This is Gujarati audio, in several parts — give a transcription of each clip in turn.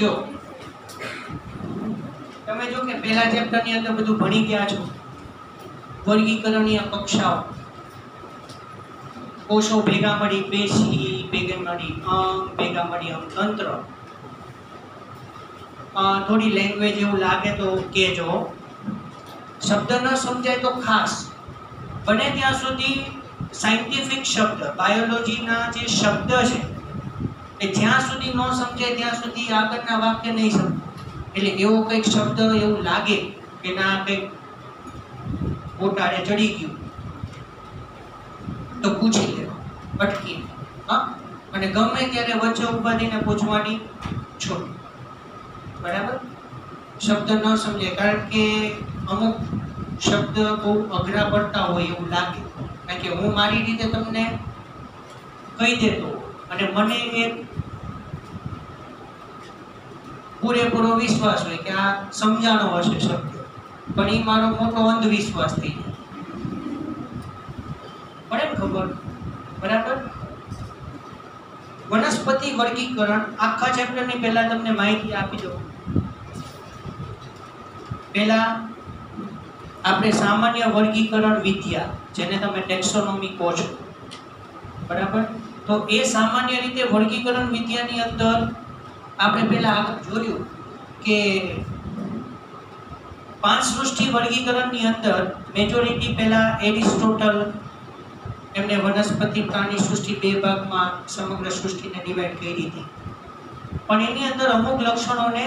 જો તમે જો કે પહેલા ચેપ્ટરની અંદર બધું ભણી ગયા છો, વર્ગીકરણીય કક્ષાઓ, કોષો ભેગા મળી પેશી, ભેગા મળી અંગ, ભેગા મળી અંગતંત્ર. થોડી લેંગ્વેજ એવું લાગે તો કહેજો. શબ્દ ન સમજાય તો ખાસ બને ત્યાં સુધી સાયન્ટિફિક શબ્દ, બાયોલોજીના જે શબ્દ છે એ જ્યાં સુધી ન સમજાય ત્યાં સુધી આગળના વાક્ય નહીં સમજાય. એટલે એવો કંઈક શબ્દ એવું લાગે કે ના કંઈક ગોટાળે ચડી ગયું તો પૂછી લેવા, અટકી. અને ગમે ત્યારે વચ્ચે ઉભા થઈને પૂછવાની છોડ. બરાબર? શબ્દ ન સમજાય કારણ કે અમુક શબ્દ બહુ અઘરા પડતા હોય એવું લાગે, કારણ કે હું મારી રીતે તમને કહી દેતો અને મને એક પૂરેપૂરો વિશ્વાસ હોય કે આ સમજાણો હશે શબ્દ, પણ એ મારો મોટો અંધવિશ્વાસ થઈ જાય. પડે ને ખબર? બરાબર? વનસ્પતિ વર્ગીકરણ આખા ચેપ્ટરની પહેલા તમને માહિતી આપી દઉં. પહેલા આપણે સામાન્ય વર્ગીકરણ વિદ્યા, જેને તમે ટેક્સોનોમી કહો છો, બરાબર? તો એ સામાન્ય રીતે વર્ગીકરણ વિદ્યાની અંદર આપણે પહેલા આગળ જોયું કે 5 સૃષ્ટિ વર્ગીકરણની અંદર મેજોરિટી પહેલા એરિસ્ટોટલ એમને વનસ્પતિ પ્રાણી સૃષ્ટિ 2 ભાગમાં સમગ્ર સૃષ્ટિને ડિવાઈડ કરી હતી, પણ એની અંદર અમુક લક્ષણોને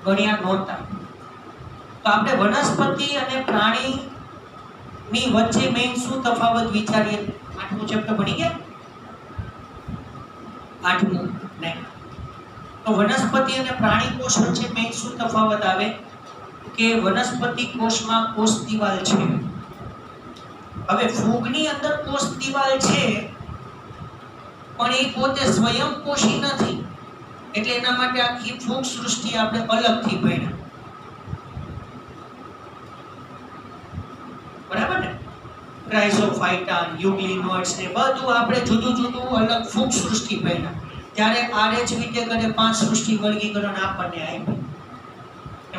ગણ્યા નહોતા. તો આપણે વનસ્પતિ અને પ્રાણીની વચ્ચે મેઇન શું તફાવત વિચારીએ? 8મું ચેપ્ટર ભણી ગયા? 8મું નહીં. તો વનસ્પતિ અને પ્રાણી કોષ વચ્ચે મેઇન શું તફાવત આવે કે વનસ્પતિ કોષમાં કોષ દિવાલ છે. હવે ફૂગની અંદર કોષ દિવાલ છે પણ એ પોતે સ્વયંપોષી નથી, એટલે એના માટે આખી ફૂગ સૃષ્ટિ આપણે અલગથી ભણ્યા. બરાબર ને? ક્રાઇઝોફાઇટા, યુગ્લિનોઇડ્સ ને બધું આપણે જુદું જુદું અલગ ફૂગ સૃષ્ટિ ભણ્યા. ત્યારે આરએચ વિટેકરે 5 સૃષ્ટિ વર્ગીકરણ આપણને આપ્યું.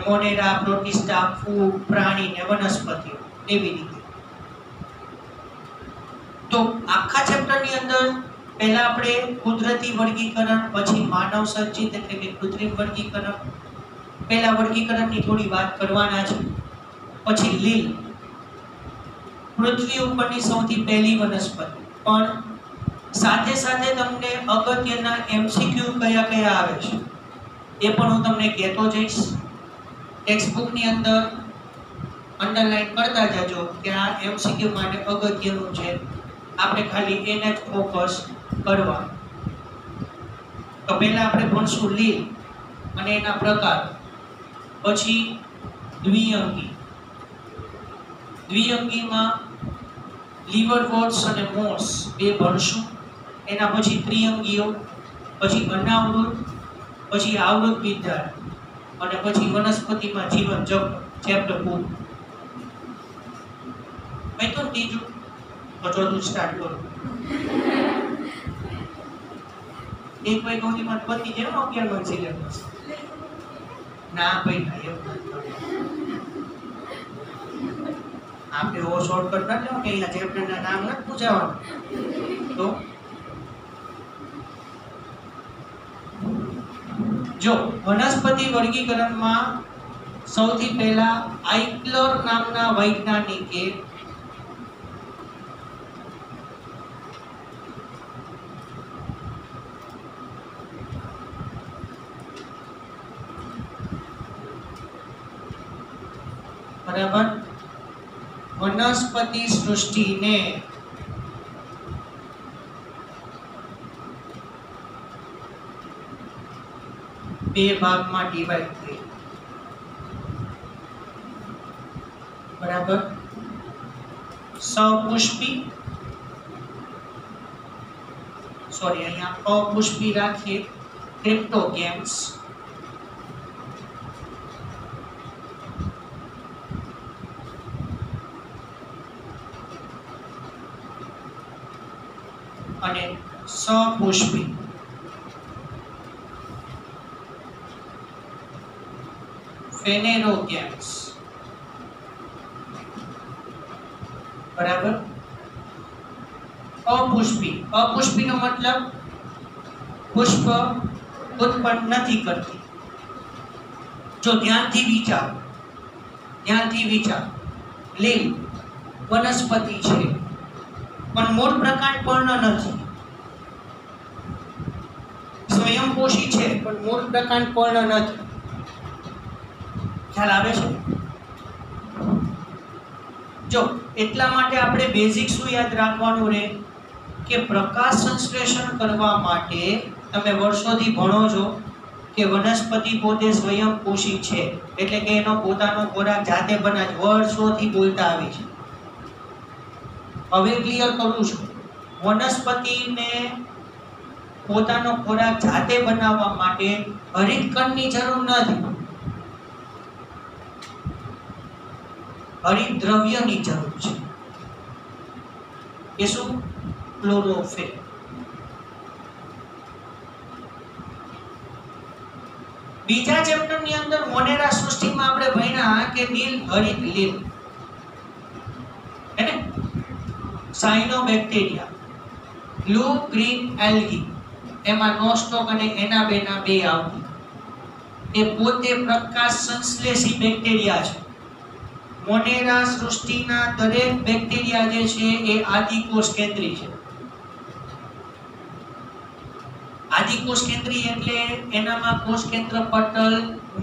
મોનેરા, પ્રોટિસ્ટા, ફૂગ, પ્રાણી ને વનસ્પતિઓ, એવી રીતે. તો આખા ચેપ્ટરની અંદર પહેલા આપણે કુદરતી વર્ગીકરણ, પછી માનવ સર્જિત એટલે કે કૃત્રિમ વર્ગીકરણ, પહેલા વર્ગીકરણની થોડી વાત કરવાના છે. પછી લીલ, પૃથ્વી ઉપરની સૌથી પહેલી વનસ્પતિ. પણ સાથે સાથે તમને અગત્યના એમસીક્યુ કયા કયા આવે છે એ પણ હું તમને કહેતો જઈશ. ટેક્સ્ટ બુકની અંદર અંડરલાઈન કરતા જજો કે આ એમસીક્યુ માટે અગત્યનું છે, આપણે ખાલી એને જ ફોકસ કરવા. તો પહેલા આપણે ભણશું લીલ અને એના પ્રકાર, પછી દ્વિઅંગી. દ્વિઅંગીમાં લીવરવોર્ટ્સ અને મોર્સ 2 ભણશું. એના પછી ત્રિઅંગીઓ, પછી અનાવૃત, પછી આવૃત વિદ્યા અને પછી વનસ્પતિમાં જીવન ચક્ર, ચેપ્ટર પૂરું. મેં તો ત્રીજું તો ચોથું સ્ટાર્ટ કરું. એક ભાઈ ગૌરીમાં પતિ જેમ 11 સિલેબસ ના ભાઈ ના એવું આપણે એવો શોર્ટકટ ના લેવો કે અહીંયા ચેપ્ટરના નામ નથી પૂછાવાનું. તો જો વનસ્પતિ વર્ગીકરણમાં સૌથી પહેલા આઇકલર નામના વૈજ્ઞાનિકે બરાબર વનસ્પતિ સૃષ્ટિને બે ભાગમાં ડિવાઈડ કરી. બરાબર? સપુષ્પી, સોરી અહીંયા અપુષ્પી રાખીએ, ક્રિપ્ટોગેમ્સ, અને સપુષ્પી. ફેનેરોગેમ્સ, બરાબર. અપુષ્પી, અપુષ્પીનો મતલબ પુષ્પ ઉત્પન્ન નથી કરતી. જો ધ્યાનથી વિચાર, લીલ વનસ્પતિ છે પણ મૂળ પ્રકાંડ પર્ણ નથી. સ્વયંપોષી છે પણ મૂળ પ્રકાંડ પર્ણ નથી. ખ્યાલ આવે છે? જો એટલા માટે આપણે બેઝિક શું યાદ રાખવાનું રહે કે પ્રકાશ સંશ્લેષણ કરવા માટે તમે વર્ષોથી ભણો છો કે વનસ્પતિ પોતે સ્વયંપોષી છે, એટલે કે એનો પોતાનો ખોરાક જાતે બનાવે, વર્ષોથી બોલતા આવી છે. હવે ક્લિયર કરું છું, વનસ્પતિને પોતાનો ખોરાક જાતે બનાવવા માટે હરિતકણની જરૂર નથી, હરિત દ્રવ્યની જરૂર છે. એ શું? ક્લોરોફિલ. બીજા ચેપ્ટરની અંદર મોનેરા સૃષ્ટિમાં આપણે ભણ્યા કે નીલ હરિત લીલ, હે ને? સાયનોબેક્ટેરિયા, બ્લુ ગ્રીન એલ્ગી, એમાં નોસ્ટોક અને એનાબેના બે આવતી. એ પોતે પ્રકાશ સંશ્લેષી બેક્ટેરિયા છે. મોનેરા સૃષ્ટિના દરેક બેક્ટેરિયા જે છે એ આદિકોષ કેન્દ્રી છે. આદિકોષ કેન્દ્રી એટલે એનામાં કોષ કેન્દ્ર પટલ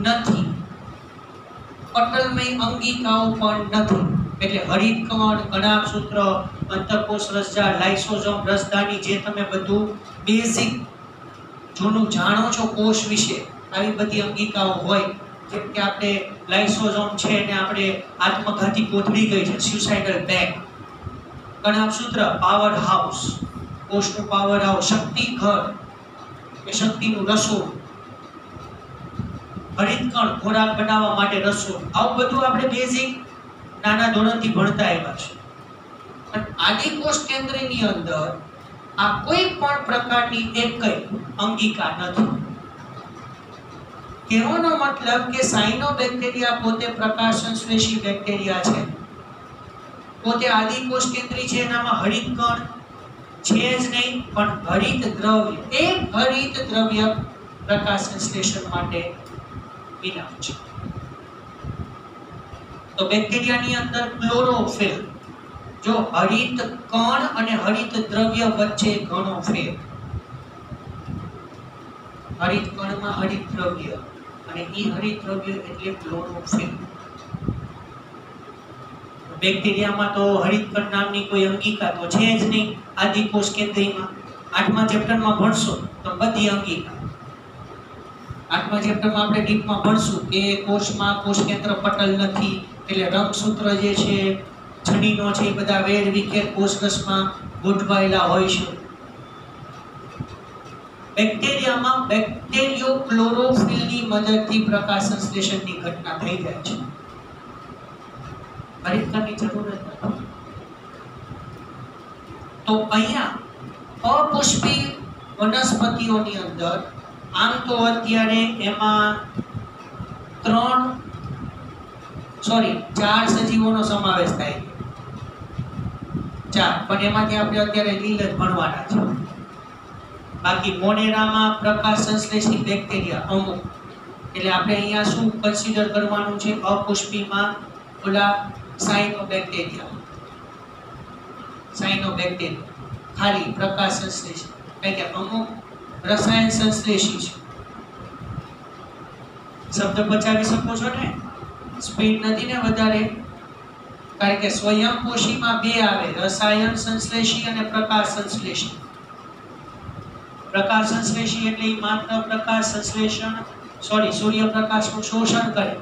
નથી, પટલમય અંગિકાઓ પણ નથી. એટલે હરિતકણ, કણાભસૂત્ર, અંતઃકોષ રસજાળ, લાઇસોસોમ, રસધાની, જે તમે બધું બેઝિક જૂનું જાણો છો કોષ વિશે, આવી બધી અંગિકાઓ હોય. જેમ કે આપણે લાઇસોસોમ છે ને આપણે આત્મઘાતી કોથળી કહી છે, સ્યુસાઇડલ બેગ. કણાભસૂત્ર પાવર હાઉસ, કોષનું પાવર હાઉસ. શક્તિ ઘર એ શક્તિનું રસોડું. હરિતકણ ખોરાક બનાવવા માટે રસોડું. આવું બધું આપણે બેઝિક નાના ધોરણથી ભણતા આવ્યા છે. અને આદિકોષ કેન્દ્રની અંદર આ કોઈ પણ પ્રકારની એકય અંગિકા નથી. કહેવાનો મતલબ કે સાયનોબેક્ટેરિયા પોતે પ્રકાશ સંશ્લેષી બેક્ટેરિયા છે, પોતે આદિકોષ કેન્દ્રી છે. એનામાં હરિતકણ છે જ નહીં, પણ હરિત દ્રવ્ય, એક હરિત દ્રવ્ય પ્રકાશ સંશ્લેષણ માટે વિનાશ છે. તો બેક્ટેરિયાની અંદર ક્લોરોફિલ, જો હરિત કણ અને હરિત દ્રવ્ય વચ્ચે ઘણો ફેર. હરિત કણમાં હરિત દ્રવ્ય અને ઈ હરિત દ્રવ્ય એટલે ક્લોરોફિલ. બેક્ટેરિયામાં તો હરિતકણ નામની કોઈ અંગિકા તો છે જ નહીં આદિકોષ કેન્દ્રીમાં. 8મા ચેપ્ટરમાં ભણશો તો બધી અંગિકા. 8મા ચેપ્ટરમાં આપણે ડીપમાં ભણશું કે કોષમાં કોષ કેન્દ્ર પટલ નથી, એટલે રંગસૂત્ર જે છે, છડીનો છે, એ બધા વેર વિખેર કોષરસમાં ગોઠવાયેલા હોય છે. બેક્ટેરિયામાં બેક્ટેરિયો ક્લોરોફિલની મદદથી પ્રકાશ સંશ્લેષણની ઘટના થઈ જાય છે. હરિતકણની જરૂર જ નથી. તો અહીંયા અપુષ્પી વનસ્પતિઓની અંદર આમ તો અત્યારે એમાં 4 સજીવોનો સમાવેશ થાય છે. 4, પણ એમાંથી આપણે અત્યારે લીલ જ ભણવાના છે. બાકી મોનેરામાં પ્રકાશ સંશ્લેષી બેક્ટેરિયા અમુક, એટલે આપણે અહીંયા શું કન્સિડર કરવાનું છે? અપુષ્પીમાં ઓલા સાયનોબેક્ટેરિયા ખાલી પ્રકાશ સંશ્લેષી, કારણ કે અમુક રસાયણ સંશ્લેષી છે. શબ્દ બચાવી શકો છો ને? સ્પીડ નથી ને વધારે? કારણ કે સ્વયંપોષીમાં 2 આવે, રસાયણ સંશ્લેષી અને પ્રકાશ સંશ્લેષી. પ્રકાશ સંશ્લેષી એટલે માત્ર પ્રકાશ સંશ્લેષણ સૂર્યપ્રકાશનું શોષણ કરે,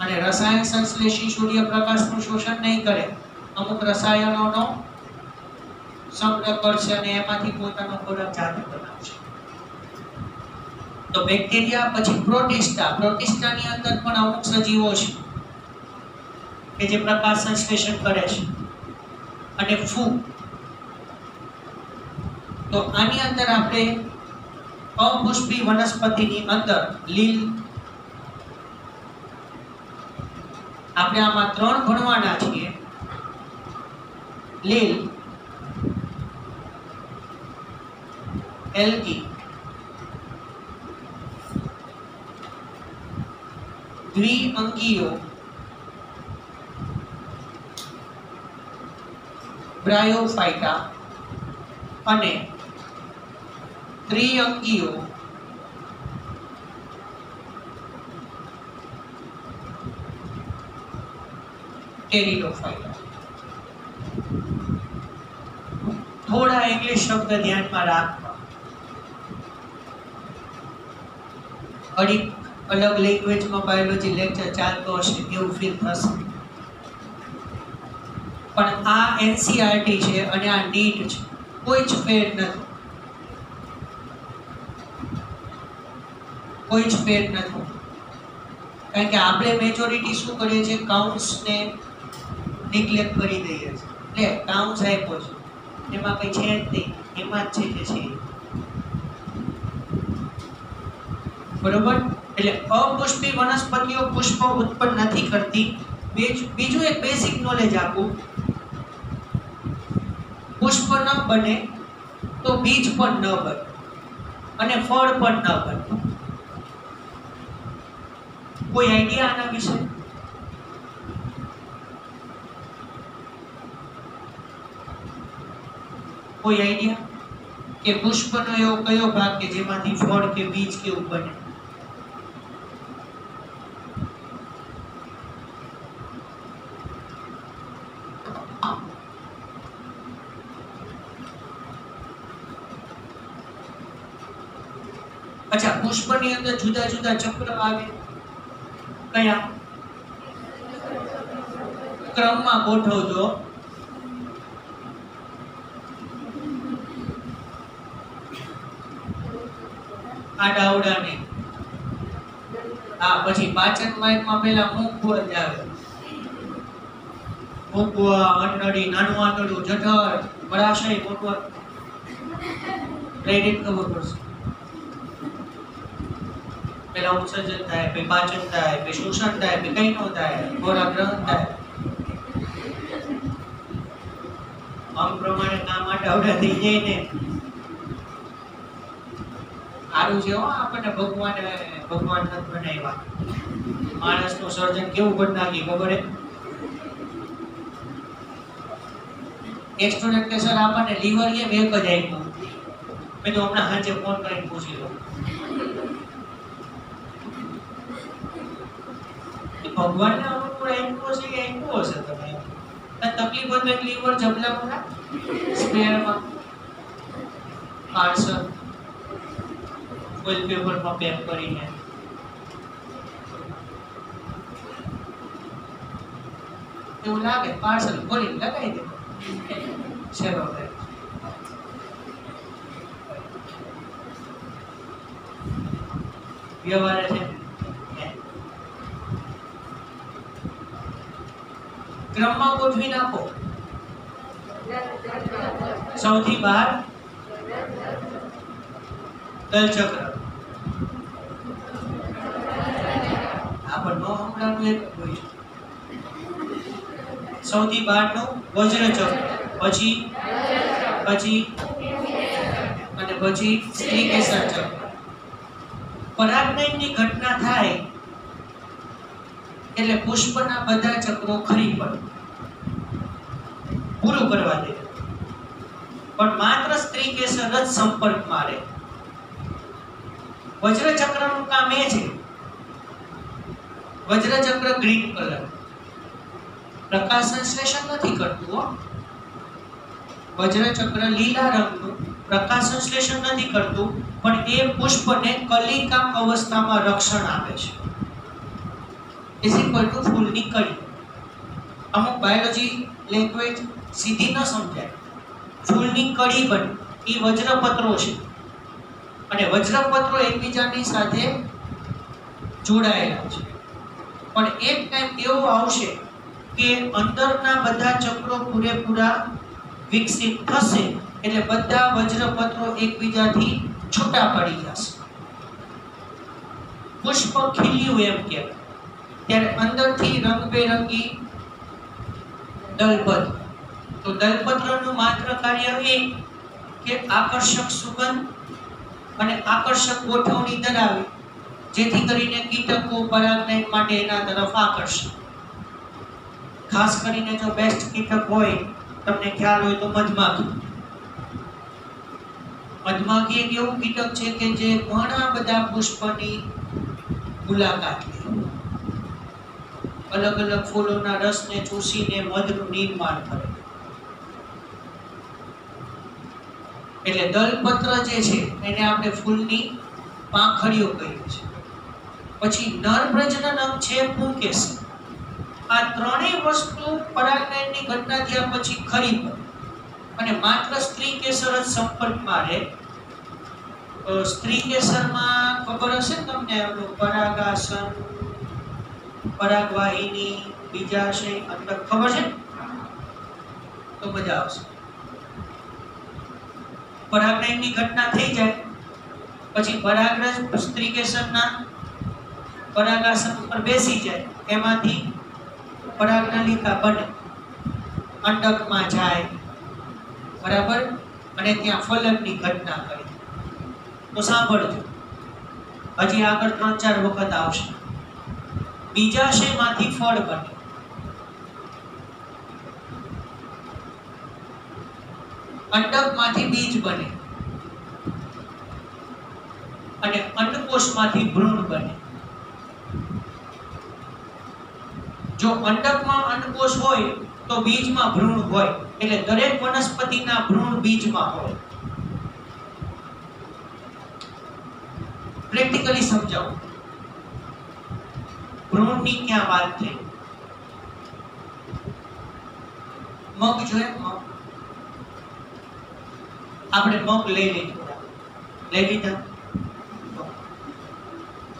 અને રસાયણ સંશ્લેષી સૂર્યપ્રકાશનું શોષણ નહીં કરે. અમુક રસાયણોનો સંગ્રહ કરશે અને એમાંથી પોતાનો ખોરાક જાતે બનાવશે. તો બેક્ટેરિયા, પછી પ્રોટિસ્ટાની અંદર પણ અમુક સજીવો છે કે જે પ્રકાશ સંશ્લેષણ કરે છે. અને ફૂગ. તો આની અંદર આપણે અપુષ્પી વનસ્પતિની અંદર લીલ આપણે આમાં 3 ભણવાના છીએ. લીલ, એલ્કી, દ્વિઅંગીઓ, બ્રાયોફાઇટા અને ત્રિઅંગીઓ ટેરિડોફાઇટા. થોડા ઇંગ્લિશ શબ્દ ધ્યાનમાં રાખવા. અલગ લેંગ્વેજમાં બાયોલોજી લેક્ચર ચાલતો હશે એવું ફીલ થશે, પણ આ એનસીઆરટી છે અને આ નીટ છે, કોઈ જ ફેર નથી, કોઈ જ ફેર નથી. કારણ કે આપણે મેજોરિટી શું કરીએ છીએ, કાઉન્ટ્સને નિગ્લેક્ટ કરી દઈએ છીએ. લે કાઉન્ટ્સ આપ્યો છે, એમાં કઈ છે જ નહીં, એમાં જ છે જે છે. બરોબર? એટલે અપુષ્પી વનસ્પતિઓ પુષ્પ ઉત્પન્ન નથી કરતી. બીજું એક બેસિક નોલેજ આપું, પુષ્પ ન બને તો બીજ પણ ન બને અને ફળ પણ ન બને. કોઈ આઈડિયા આના વિશે? કોઈ આઈડિયા કે પુષ્પનો એવો કયો ભાગ કે જેમાંથી ફળ કે બીજ કેવું બને? અચ્છા, પુષ્પની અંદર જુદા જુદા ચક્ર આવે, કયા ક્રમમાં ગોઠવજો? આડાવડા ને. હા, પછી પાચન માર્ગમાં પેલા મુખ જ આવે. મુખવા, અંડળી, નાનું આંતરડું, જઠર, ગળાશય, મોટું. રેડિટ ખબર પડશે. પેલા ઉત્સર્જન થાય, પછી પાચન થાય, પછી શોષણ થાય, પછી કઈ નો થાય, ખોરાક ગ્રહણ થાય. આમ પ્રમાણે કામ આડાવડા થઈ જાય ને. સારું છે આપણને ભગવાન નથી બનાવ્યા. માણસનું સર્જન કેવું કરી નાખી ખબર? એક સ્ટુડન્ટ કે સર આપણને લીવર કેમ એક જ આપ્યું? મેં તો હમણાં સાંજે ફોન કરીને પૂછી લો. ભગવાનને અનુકૂળ આપ્યું હશે કે આપ્યું હશે? તમે તકલીફ હોય તો લીવર જબલામાં સ્પેરમાં પાર્સલ ફોઇલ પેપરમાં પેક કરીને એવું લાગે, પાર્સલ ખોલીને લગાવી દે. ચલો વ્યવહાર છે. ક્રમમાં ગોઠવી નાખો. સૌથી બહાર તલચક્ર. આ બંને હમણાંનું એક હોય છે. સૌથી બહારનું વજ્રચક્ર, પછી અને પછી સ્ત્રીકેસર ચક્ર. પરાગનયનની ઘટના થાય એટલે પુષ્પના બધા ચક્રો ખરી પડે, પૂરું કરવા દે. પણ માત્ર સ્ત્રીકેસર જ સંપર્કમાં રહે. વજ્રચક્રનું કામ એ છે, વજ્રચક્ર ગ્રીન કલર, પ્રકાશ સંશ્લેષણ નથી કરતું. વજ્રચક્ર લીલા રંગનું પ્રકાશ સંશ્લેષણ નથી કરતું, પણ એ પુષ્પને કલિકા અવસ્થામાં રક્ષણ આપે છે. ઇઝ ઇક્વલ ટુ ફૂલની કળી. અમુક બાયોલોજી લેંગ્વેજ સીધી ન સમજાય. ફૂલની કળી બને એ વજ્રપત્રો છે, અને વજ્રપત્રો એકબીજાની સાથે જોડાયેલા છે. પણ એક ટાઈમ એવો આવશે કે અંદરના બધા ચક્રો પૂરેપૂરા વિકસિત થશે, એટલે બધા વજ્રપત્રો એકબીજાથી છૂટા પડી જશે. પુષ્પ ખીલ્યું એમ કહેવાય. ત્યારે અંદરથી રંગબેરંગી દલપત્ર. તો દલપત્રનું માત્ર કાર્ય એ કે આકર્ષક સુગંધ અને આકર્ષક ગોઠવણી ધરાવે, જેથી કરીને કીટકો પરાગનયન માટે એના તરફ આકર્ષે. ખાસ કરીને જો બેસ્ટ કીટક હોય, તમને ખ્યાલ હોય તો મધમાખી. મધમાખી એક એવું કીટક છે કે જે ઘણા બધા પુષ્પની મુલાકાત લે, અલગ અલગ ફૂલોના રસને ચૂસીને મધનું નિર્માણ કરે. એટલે દલપત્ર જે છે એને આપણે ફૂલની પાંખડીઓ કહીએ છીએ. પછી નર પ્રજનન અંગ છે પુંકેસર. આ ત્રણેય વસ્તુ પરાગનયનની ઘટના થયા પછી ખરી પડે અને માત્ર સ્ત્રી કેસર જ સંપર્કમાં રહે. સ્ત્રી કેસરમાં ખબર હશે ને તમને, પરાગાસન, પરાગવાહિની, બીજાશય, અંતક ખબર છે? તો મજા આવશે. પરાગનયનની ઘટના થઈ જાય પછી પરાગરજ સ્ત્રી કેસરના પરાગાસન ઉપર બેસી જાય, એમાંથી પરાગનલિકા બને, અંડકમાં જાય, બરાબર, અને ત્યાં ફલનની ઘટના કરે. તો સાંભળજો, હજી આગળ 3-4 વખત આવશે. બીજાશયમાંથી ફળ બને, અંડકમાંથી બીજ બને અને અંડકોષમાંથી ભ્રૂણ બને. જો અંડકમાં અંડકોષ હોય તો બીજમાં ભ્રૂણ હોય. એટલે દરેક વનસ્પતિના ભ્રૂણ બીજમાં હોય. પ્રેક્ટિકલી સમજાવો, ભ્રૂણની ક્યાં વાત થઈ? મગ જોઈએ, મગ આપણે મગ લઈ લીધા.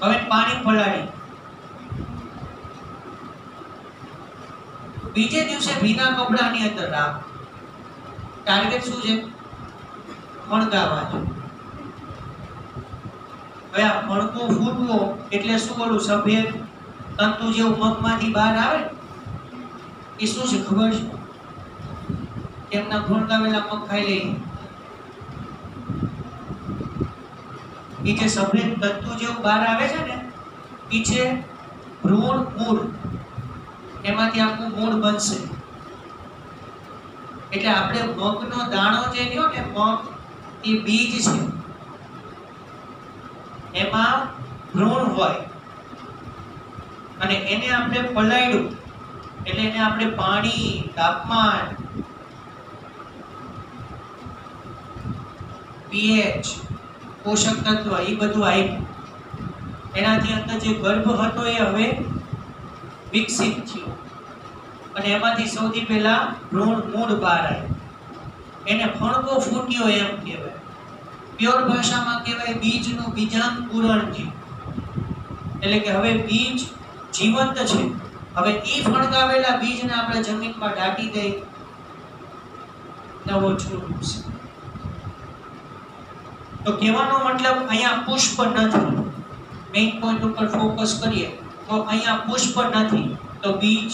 હવે પાણી પલાળી, બીજે દિવસે ભીના કપડાની અંદર રાખ. ટાર્ગેટ શું છે? મણગાવા છે. હવે આ મણકો ફૂટવો એટલે શું? ઓલું સફેદ તંતુ જેવું મગમાંથી બહાર આવે, એ શું છે ખબર છે? એમના મણગાવેલા મગ ખાઈ લે. એ જે સફેદ તંતુ જેવું બહાર આવે છે ને, એ છે ભ્રૂણ મૂળ. એમાંથી આખું મૂળ બનશે. એટલે આપણે મગનો દાણો જે લ્યો ને, મગ એ બીજ છે, એમાં ભ્રૂણ હોય અને એને આપણે પલાળ્યું એટલે એને આપણે પાણી, તાપમાન, પીએચ, પોષક તત્વ એ બધું આપ્યું. એનાથી અંદર જે ગર્ભ હતો એ હવે વિકસિત થયો અને એમાંથી સૌથી પહેલા ભ્રૂણ મૂળ બહાર આવ્યું. એને ફણકો ફૂટ્યો એમ કહેવાય. પ્યોર ભાષામાં કહેવાય બીજનું બીજાંકુરણ થયું. એટલે કે હવે બીજ જીવંત છે. હવે એ ફણગાવેલા બીજને આપણે જમીનમાં દાટી દઈ, નવો છોડ ઉગશે. તો કહેવાનો મતલબ અહીંયા પુષ્પ નથી. મેઇન પોઈન્ટ ઉપર ફોકસ કરીએ તો અહીંયા પુષ્પ નથી, તો બીજ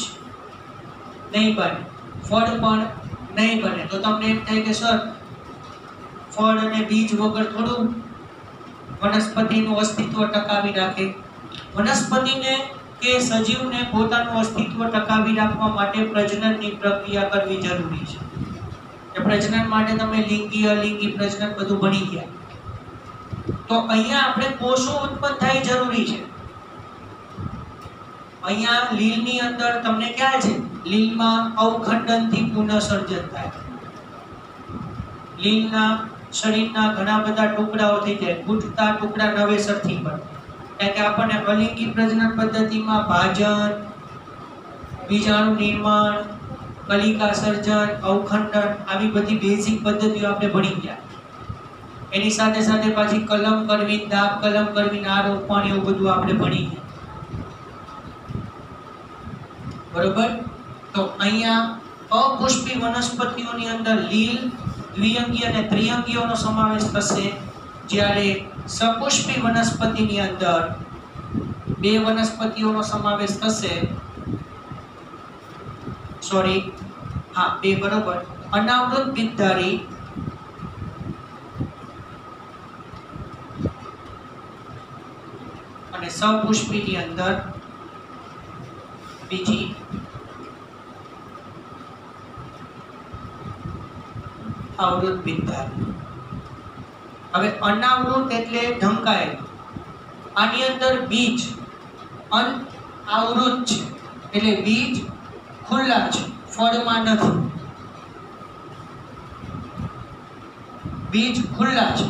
નહીં બને, ફળ પણ નહીં બને. તો તમને એમ થાય કે સર, ફળ અને બીજ વગર થોડું વનસ્પતિનું અસ્તિત્વ ટકાવી રાખે? વનસ્પતિને કે સજીવને પોતાનું અસ્તિત્વ ટકાવી રાખવા માટે પ્રજનનની પ્રક્રિયા કરવી જરૂરી છે. એ પ્રજનન માટે તમે લિંગી, અલિંગી પ્રજનન બધું ભણી ગયા. તો અહીંયા આપણે કોષો ઉત્પન્ન થાય જરૂરી છે. અહીંયા લીલની અંદર તમને ક્યાં છે? લીલમાં અવખંડનથી પુનઃસર્જન થાય. લીલના શરીરના ઘણા બધા ટુકડાઓ થઈ જાય, ફૂટતા ટુકડા નવેસરથી બને. કારણ કે આપણને અલિંગી પ્રજનન પદ્ધતિમાં ભાજન, બીજાણુ નિર્માણ, કલિકા સર્જન, અવખંડન, આવી બધી બેઝિક પદ્ધતિઓ આપણે ભણી ગયા. એની સાથે સાથે પાછી કલમ કરવી, દાબ કલમ કરવી, આ રોપણ, એવું બધું આપણે ભણી ગયા. બરોબર? તો અહીંયા અપુષ્પી વનસ્પતિઓની અંદર લીલ, દ્વિઅંગી અને ત્રિઅંગીઓનો સમાવેશ થશે, જ્યારે સપુષ્પી વનસ્પતિની અંદર બે વનસ્પતિઓનો સમાવેશ થશે. સોરી, હા, બે બરોબર. અનાવૃત બીજધારી અને સપુષ્પીની અંદર બીજી આવૃત બીજધારી. હવે અનાવૃત એટલે ઢંકાયેલું. આની અંદર બીજ અનાવૃત છે એટલે બીજ ખુલ્લા છે, ફળમાં નથી. બીજ ખુલ્લા છે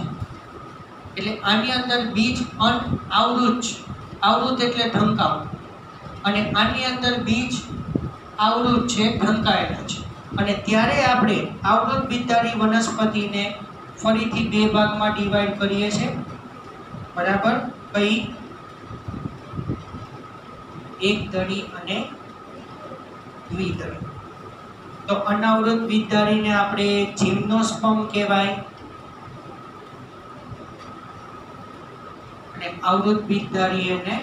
એટલે આની અંદર બીજ અનાવૃત છે. આવૃત એટલે ઢંકાવું, અને આની અંદર બીજ આવૃત છે, ઢંકાયેલા છે. અને ત્યારે આપણે આવૃત બીજધારી વનસ્પતિને ફરીથી બે ભાગમાં ડિવાઈડ કરીએ છીએ. બરાબર? કઈ? એકધડી અને દ્વિધડી. તો અનાવૃત બીજધારીને આપણે જિમ્નોસ્પર્મ કહેવાય, અને આવૃત બીજધારી એને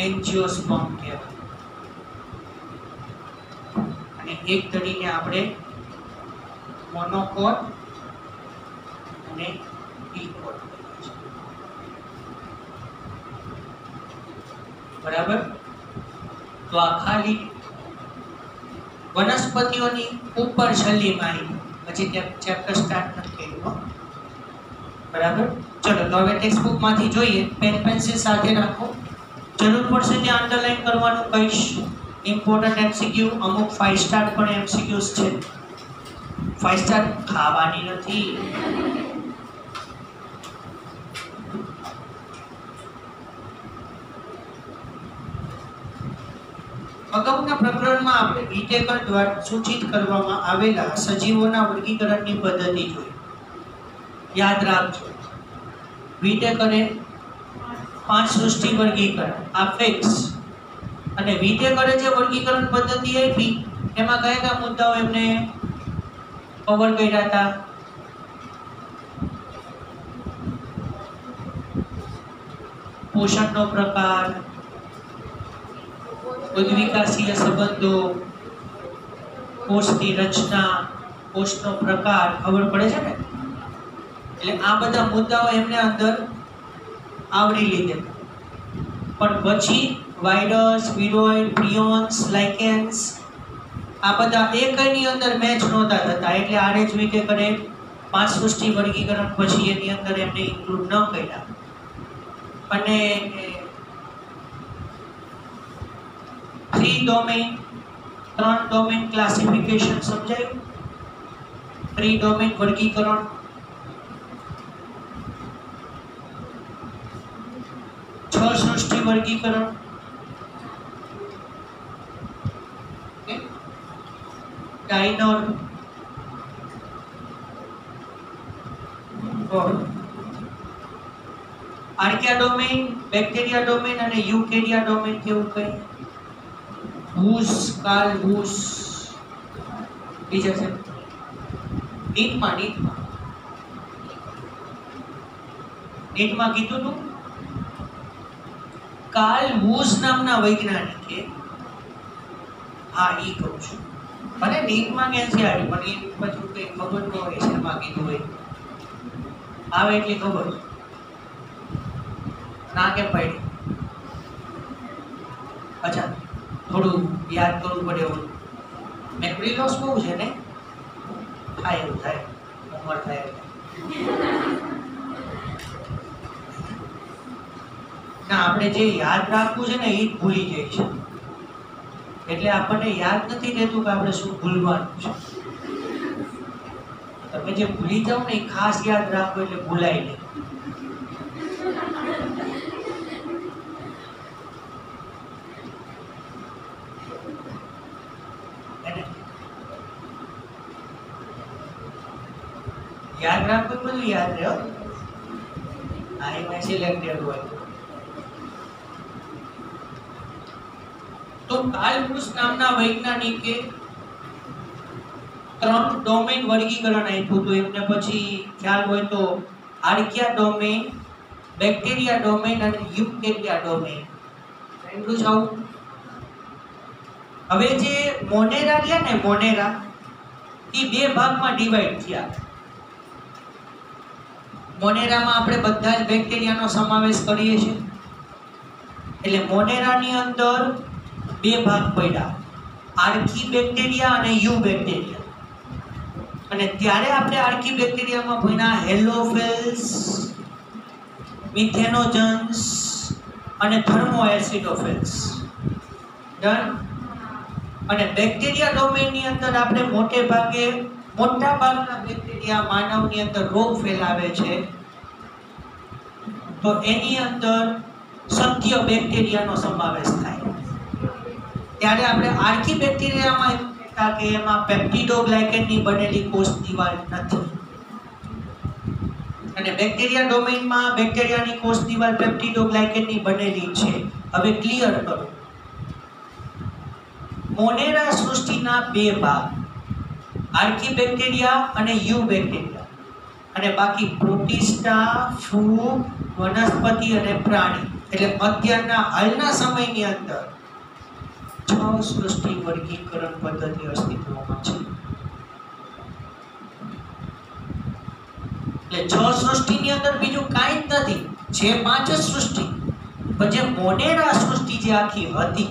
એન્જિયોસ્પર્મ કહેવાય, અને એકધડીને આપણે મોનોકોટ અને ડિકોટ. બરાબર? તો આ ખાલી વનસ્પતિઓની ઉપર છેલ્લી માહિતી, પછી ચેપ્ટર સ્ટાર્ટ નથી કર્યું. બરાબર? ચલો, તો હવે ટેક્સ્ટ બુક માંથી જોઈએ. પેન પેન્સિલ સાથે રાખો. જરૂર પડશે ત્યાં અંડરલાઈન કરવાનું કહીશ. ઇમ્પોર્ટન્ટ એમસીક્યુ, અમુક 5 સ્ટાર પણ એમસીક્યુઝ છે. 5 સ્ટાર ખાવાની નથી. અગાઉના પ્રકરણમાં આપણે વિટેકર દ્વારા સૂચિત કરવામાં આવેલા સજીવોના વર્ગીકરણની પદ્ધતિ જોઈ. યાદ રાખજો, વિટેકરે 5 સૃષ્ટિ વર્ગીકરણ આ ફિક્સ, અને વિટેકરે જે વર્ગીકરણ પદ્ધતિ આપી એમાં કયા કયા મુદ્દાઓ એમને કવર કર્યા હતા? પોષણનો પ્રકાર, ઉદ્વિકાસીય સંબંધો, કોષની રચના, કોષનો પ્રકાર. ખબર પડે છે ને? એટલે આ બધા મુદ્દાઓ એમને અંદર આવરી લીધે. પણ પછી વાયરસ, વિરોઇડ, પ્રિયોન્સ, લાઇકેન્સ આ બધા એકની અંદર મેચ નહોતા થતા, એટલે આરએચ વિટેકરે 5 સૃષ્ટિ વર્ગીકરણ પછી એની અંદર એમને ઇન્ક્લુડ ન કર્યા. અને 3 ડોમેન, 3 ડોમેન ક્લાસિફિકેશન સમજાયું? 3 ડોમેન વર્ગીકરણ, 6 સૃષ્ટિ વર્ગીકરણ, ડાયનોર, આર્કિયા ડોમેન, બેક્ટેરિયા ડોમેન અને યુકેરિયા ડોમેન કેવું કઈ? હૂસ, કાલ હૂસ. બીજા છે નીટમાં કીધું તું કાર્લ હૂસ નામના વૈજ્ઞાનિકે, હા ઈ કહું છું, ભલે નીટમાં કેન્સિઆર પણ એ પછી કઈ ખબર ન હોય શેમાં કીધું હોય, આવે એટલી ખબર ના કેમ પડી. અચ્છા, થોડું યાદ કરવું પડે એવું. મેમરી લોસ બહુ છે ને? થાય એવું થાય, ઉંમર થાય એવું. ના, આપણે જે યાદ રાખવું છે ને એ જ ભૂલી જાય છે. એટલે આપણને યાદ નથી રહેતું કે આપણે શું ભૂલવાનું છે. તમે જે ભૂલી જાઓ ને એ ખાસ યાદ રાખો એટલે ભૂલાય નહીં. યાદ રાખવું બધું યાદ રહે. આ એમાં સિલેક્ટેડ હોય. તો કાર્લ હૂસ નામના વૈજ્ઞાનિકે 3 ડોમેન વર્ગીકરણ આપ્યું હતું એમને. પછી ખ્યાલ હોય તો આર્કિયા ડોમેન, બેક્ટેરિયા ડોમેન અને યુકેરિયા ડોમેન. એટલું જ આવું. હવે જે મોનેરા રહ્યા ને, મોનેરા એ બે ભાગમાં ડિવાઈડ થયા. મોનેરામાં આપણે બધા જ બેક્ટેરિયાનો સમાવેશ કરીએ છીએ. એટલે મોનેરાની અંદર બે ભાગ પડ્યા, આર્કી બેક્ટેરિયા અને યુ બેક્ટેરિયા. અને ત્યારે આપણે આર્કી બેક્ટેરિયામાં ભણ્યા હેલોફિલ્સ, મિથેનોજન્સ અને થર્મોએસિડોફિલ્સ. ડન. અને બેક્ટેરિયા ડોમેનની અંદર આપણે મોટા ભાગના બેક્ટેરિયા માનવની અંદર રોગ ફેલાવે છે, તો એની અંદર સત્ય બેક્ટેરિયાનો સમાવેશ થાય. ત્યારે આપણે આર્કી બેક્ટેરિયામાં એમ કહેતા કે એમાં પેપ્ટિડોગ્લાયકેનની બનેલી કોષ દિવાલ નથી. અને બેક્ટેરિયા ડોમેઇનમાં બેક્ટેરિયાની કોષ દિવાલ પેપ્ટિડોગ્લાયકેનની બનેલી છે. હવે ક્લિયર કરો. મોનેરા સૃષ્ટિના બે ભાગ, આર્કી બેક્ટેરિયા અને યુ બેક્ટેરિયા, અને બાકી પ્રોટિસ્ટા, ફૂગ, વનસ્પતિ અને પ્રાણી. એટલે અત્યારના હાલના સમયની અંદર 6 સૃષ્ટિ વર્ગીકરણ પદ્ધતિ અસ્તિત્વમાં છે. એટલે 6 સૃષ્ટિની અંદર બીજું કાંઈ જ નથી, જે 5 જ સૃષ્ટિ. પણ જે મોનેરા સૃષ્ટિ જે આખી હતી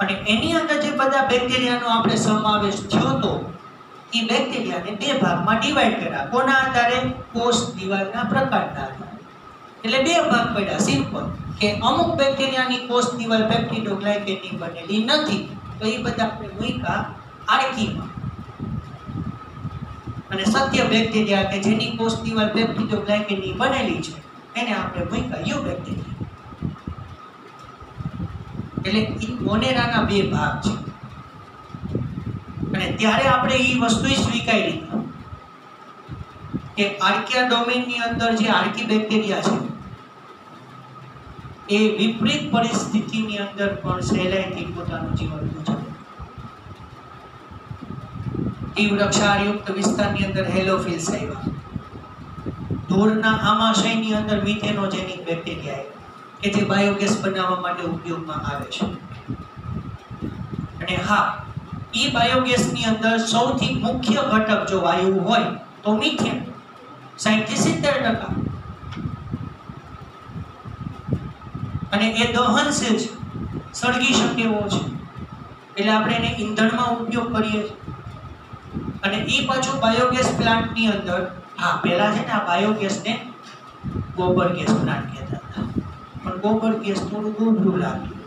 અને એની અંદર જે બધા બેક્ટેરિયાનો આપણે સમાવેશ થયો તો, એ બેક્ટેરિયાને બે ભાગમાં ડિવાઈડ કર્યા. કોના આધારે? કોષ દિવાલના પ્રકારના આધારે. એટલે બે ભાગ પડ્યા. સિમ્પલ કે અમુક બેક્ટેરિયાની કોષ દિવાલ પેપ્ટિડોગ્લાયકેનની બનેલી નથી, તો એ બધા આપણે મૂક્યા આર્કીમાં. અને સત્ય બેક્ટેરિયા કે જેની કોષ દિવાલ પેપ્ટિડોગ્લાયકેનની બનેલી છે, એને આપણે મૂક્યા યુ બેક્ટેરિયા. એટલે મોનેરાના બે ભાગ છે. અને ત્યારે આપણે એ વસ્તુ સ્વીકારી કે આર્કિયા ડોમેનની અંદર જે આર્કી બેક્ટેરિયા છે એ વિપરીત પરિસ્થિતિની અંદર પણ સહેલાઈથી પોતાનું જીવન ગુજારે. તીવ્ર ક્ષારયુક્ત વિસ્તારની અંદર હેલોફિલ્સ આવ્યા. ધૂળના આમાશયની અંદર મિથેનોજેનિક બેક્ટેરિયા આવ્યા કે જે બાયોગેસ બનાવવા માટે ઉપયોગમાં આવે છે. અને હા, એ બાયોગેસની અંદર સૌથી મુખ્ય ઘટક જો વાયુ હોય તો મિથેન, 60-70%. અને એ દહનશીલ છે, સળગી શકે એવો છે, એટલે આપણે એને ઈંધણમાં ઉપયોગ કરીએ છીએ. અને એ પાછું બાયોગેસ પ્લાન્ટની અંદર, હા પહેલા છે ને આ બાયોગેસને ગોબર ગેસ પ્લાન્ટ કહેતા હતા, પણ ગોબર ગેસ થોડું ગોબરું લાગ્યું.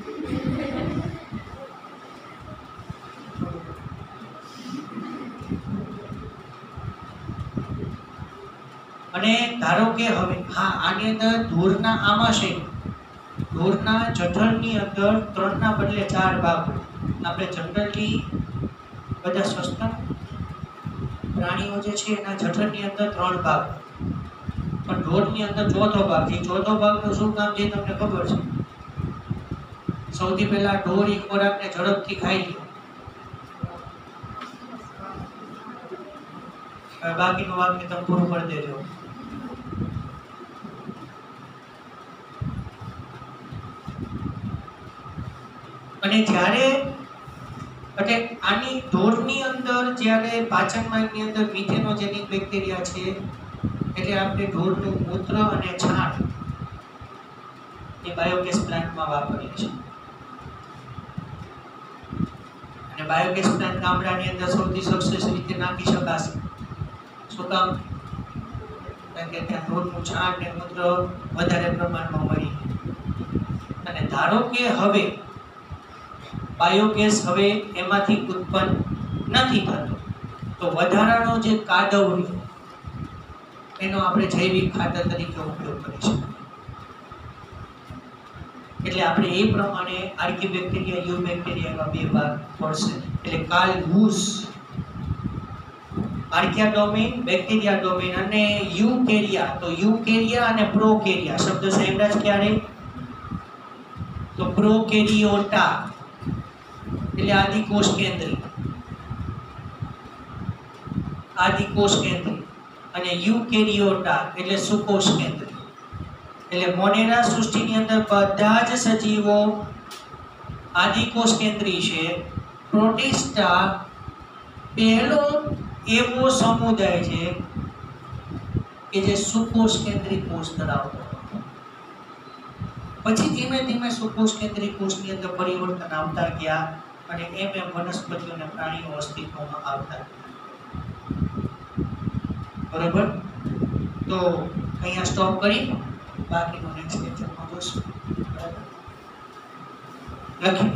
અને ધારો કે હવે હા આની અંદર ધૂળના આમાશય, ધૂળના જઠરની અંદર 3 ના બદલે 4 ભાગ. આપણે જનરલી બધા સસ્તા પ્રાણીઓ જે છે એના જઠરની અંદર 3 ભાગ, પણ ઢોરની અંદર 4થો ભાગ છે. 4થો ભાગનું શું કામ છે તમને ખબર છે? સૌથી પહેલા ઢોર ઈ ખોરાકને ઝડપથી ખાઈ લે, બાકીનું વાક્ય તમે પૂરું કરી દેજો. અને જ્યારે એટલે આની ઢોરની અંદર જ્યારે પાચન માર્ગની અંદર મિથેનોજેનિક બેક્ટેરિયા છે, એટલે આપણે ઢોરનું મૂત્ર અને છાણ એ બાયોગેસ પ્લાન્ટમાં વાપરીએ છીએ. અને બાયોગેસ પ્લાન્ટ ગામડાની અંદર સૌથી સક્સેસ રીતે નાખી શકાશે. શું કામ? કારણ કે ત્યાં ઢોરનું છાણ ને મૂત્ર વધારે પ્રમાણમાં મળી. અને ધારો કે હવે બાયોગેસ હવે એમાંથી ઉત્પન્ન નથી થતો, તો વધારાનો જે કાદવ એનો આપણે જૈવિક ખાતર તરીકે ઉપયોગ કરી શકીએ. એટલે આપણે એ પ્રમાણે આર્કી બેક્ટેરિયા, યુ બેક્ટેરિયા એવા બે ભાગ પડશે. એટલે Carl Woese archaea domain, bacteria domain અને યુકેરિયા. તો યુકેરિયા અને પ્રોકેરિયા શબ્દ સાંભળ્યા જ ક્યારે? તો પ્રોકેરિયોટા એટલે આદિકોષ કેન્દ્રી, આદિકોષ કેન્દ્રી, અને યુકેરિયોટા એટલે સુકોષ કેન્દ્રી. એટલે મોનેરા સૃષ્ટિની અંદર બધા જ સજીવો આદિકોષ કેન્દ્રી છે. પ્રોટિસ્ટા પહેલો એવો સમુદાય છે કે જે સુકોષ કેન્દ્રી કોષ ધરાવતો હતો. પછી ધીમે ધીમે સુકોષ કેન્દ્રી કોષની અંદર પરિવર્તન આવતા ગયા અને એમ વનસ્પતિઓ અને પ્રાણીઓ અસ્તિત્વમાં આવતા ગયા. બરોબર? તો અહીંયા સ્ટોપ કરી બાકીનું નેક્સ્ટ લેક્ચરમાં જોશું. બરાબર? લખી